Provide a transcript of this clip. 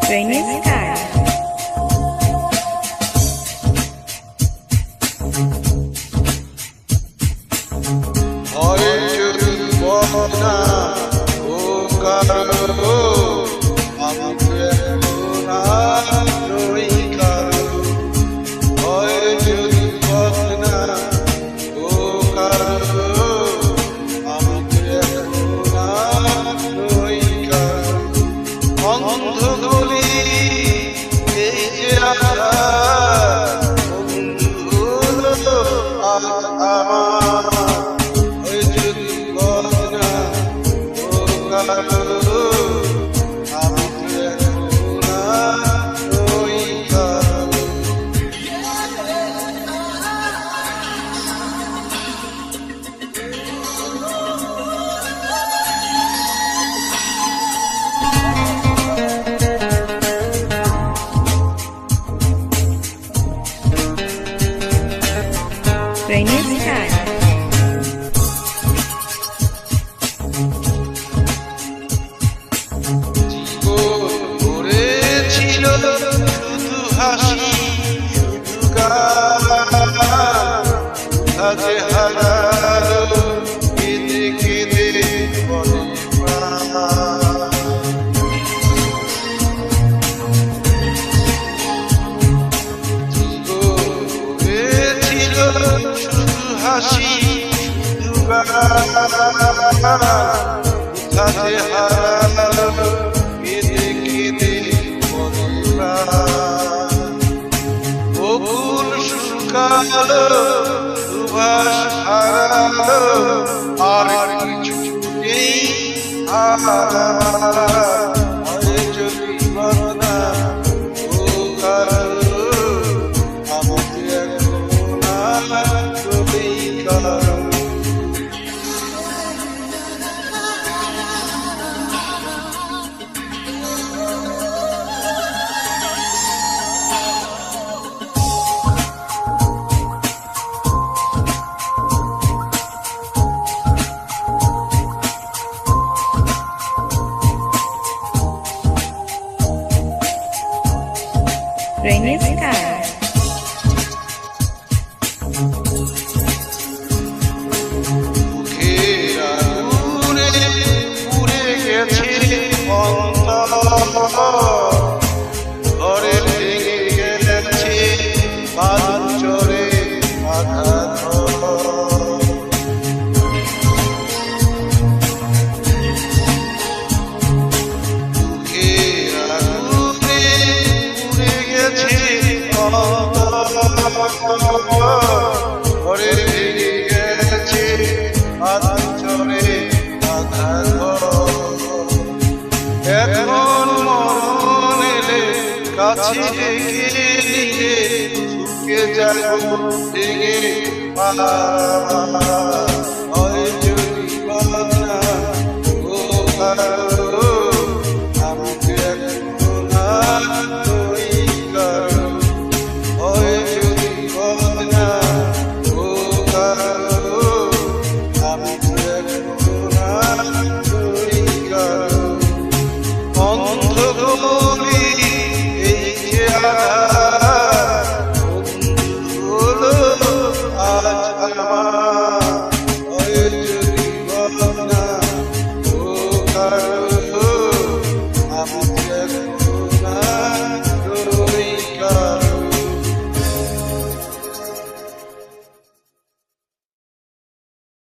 Rainy sky. Rainy sky. হাসি কোথাতে হারালো কেঁদে কেঁদে বকুল শুকালো সুবাস হারালো আর কিছু নেই যদি বদনা ও কালো আমাকে এখন Rainy sky. ঘরে ভেঙে গেছে বাঞ্চরে আঘাত দুঃখের আগুনে পুড়ে গেছে ঘরে ভেঙে গেছে বাঞ্চরে আঘাত এখন মরণ এলে কাছে ডেকে নিয়ে শুকে যাব ভেঙে হয় যদি বানা ও